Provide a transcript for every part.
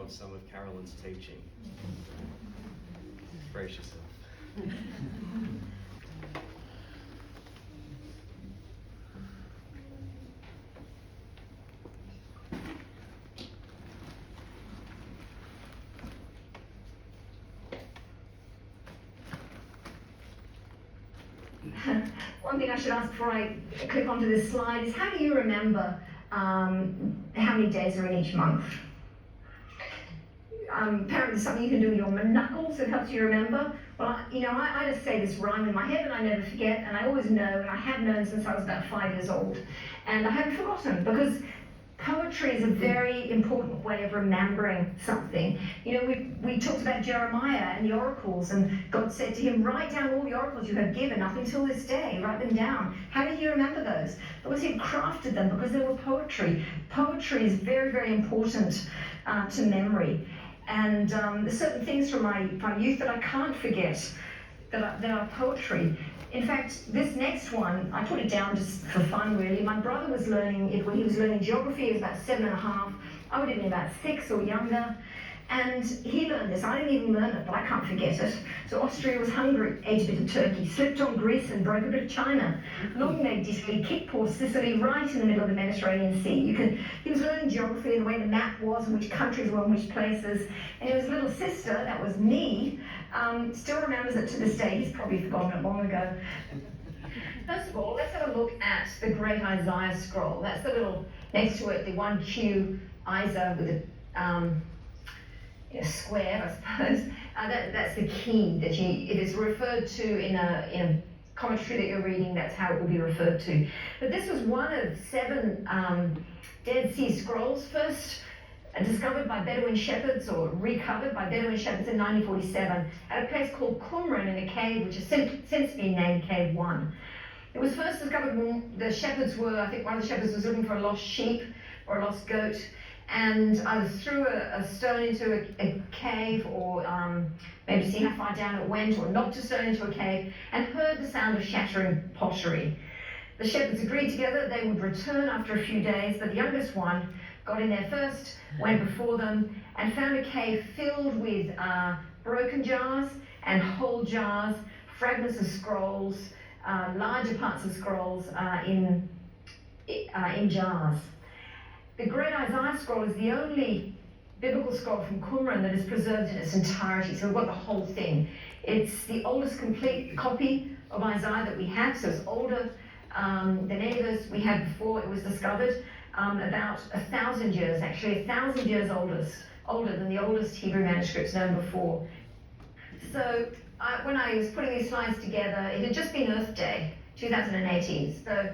of some of Caroline's teaching. Brace yourself. One thing I should ask before I click onto this slide is, how do you remember how many days are in each month? Apparently something you can do with your knuckles that helps you remember. Well, I just say this rhyme in my head and I never forget, and I always know, and I have known since I was about 5 years old. And I haven't forgotten, because poetry is a very important way of remembering something. We talked about Jeremiah and the oracles, and God said to him, write down all the oracles you have given up until this day, write them down. How did he remember those? Because he crafted them, because they were poetry. Poetry is very, very important to memory. And there's certain things from my youth that I can't forget that are poetry. In fact, this next one, I put it down just for fun, really. My brother was learning it when he was learning geography. He was about 7.5. I would have been about 6 or younger. And he learned this. I didn't even learn it, but I can't forget it. So Austria was hungry, ate a bit of Turkey, slipped on Greece and broke a bit of China. Long-legged Italy, kicked poor Sicily right in the middle of the Mediterranean Sea. He was learning geography and the way the map was and which countries were in which places. And his little sister, that was me, still remembers it to this day. He's probably forgotten it long ago. First of all, let's have a look at the Great Isaiah Scroll. That's the little, next to it, the 1Q Isa with a square, I suppose. That's the key that it is referred to in a commentary that you're reading. That's how it will be referred to. But this was one of 7 Dead Sea Scrolls, first discovered by Bedouin shepherds, or recovered by Bedouin shepherds in 1947 at a place called Qumran in a cave, which has since been named Cave 1. It was first discovered when the shepherds were, I think one of the shepherds was looking for a lost sheep or a lost goat, and either threw a stone into a cave, or maybe see how far down it went, or knocked a stone into a cave, and heard the sound of shattering pottery. The shepherds agreed together they would return after a few days, but the youngest one got in there first, went before them, and found a cave filled with broken jars and whole jars, fragments of scrolls, larger parts of scrolls in jars. The Great Isaiah Scroll is the only biblical scroll from Qumran that is preserved in its entirety, so we've got the whole thing. It's the oldest complete copy of Isaiah that we have, so it's older than any of us we had before it was discovered. About 1,000 years, actually 1,000 years older than the oldest Hebrew manuscripts known before. So when I was putting these slides together, it had just been Earth Day, 2018. So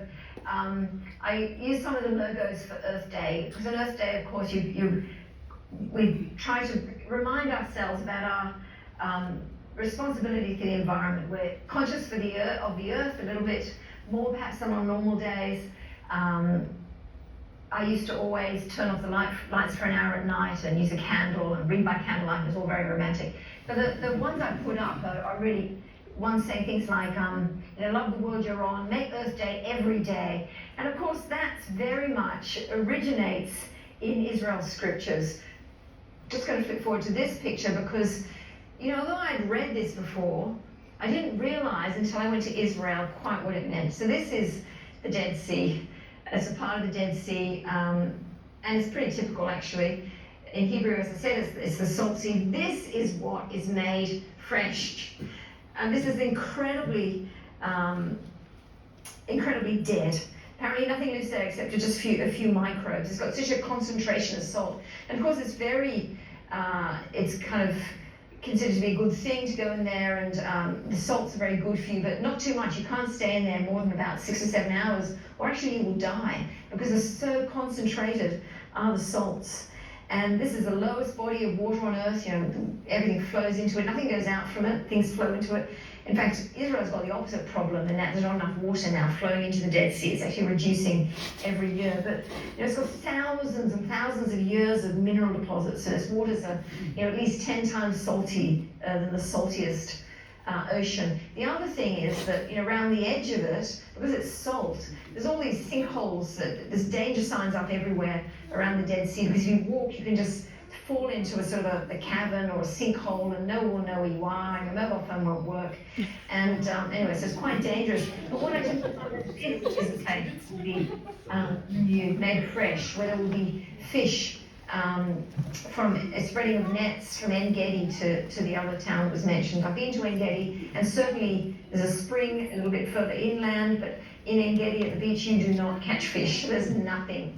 I used some of the logos for Earth Day, because on Earth Day, of course, we try to remind ourselves about our responsibility for the environment. We're conscious of the Earth a little bit more perhaps than on normal days. I used to always turn off the lights for an hour at night and use a candle and read by candlelight. It was all very romantic. But the ones I put up are really ones saying things like, love the world you're on, make Earth Day every day. And of course, that very much originates in Israel's scriptures. Just going to flip forward to this picture because, although I'd read this before, I didn't realize until I went to Israel quite what it meant. So this is the Dead Sea. It's a part of the Dead Sea, and it's pretty typical actually. In Hebrew, as I said, it's the Salt Sea. This is what is made fresh. And this is incredibly dead. Apparently nothing lives there except just a few microbes. It's got such a concentration of salt. And of course it's it's kind of considered to be a good thing to go in there, and the salts are very good for you, but not too much. You can't stay in there more than about 6 or 7 hours, or actually you will die, because they're so concentrated are the salts. And this is the lowest body of water on Earth. Everything flows into it. Nothing goes out from it. Things flow into it. In fact, Israel's got the opposite problem in that there's not enough water now flowing into the Dead Sea. It's actually reducing every year. But it's got thousands and thousands of years of mineral deposits, and its waters are at least 10 times salty than the saltiest ocean. The other thing is that around the edge of it, because it's salt, there's all these sinkholes. There's danger signs up everywhere around the Dead Sea, because if you walk, you can just fall into a sort of a cavern or a sinkhole and no one will know where you are and your mobile phone won't work. And anyway, so it's quite dangerous. But what I just did, which is a cake, will be new, made fresh, where there will be fish from a spreading of nets from En-Gedi to the other town that was mentioned. I've been to En-Gedi, and certainly there's a spring a little bit further inland, but in En-Gedi at the beach you do not catch fish. There's nothing.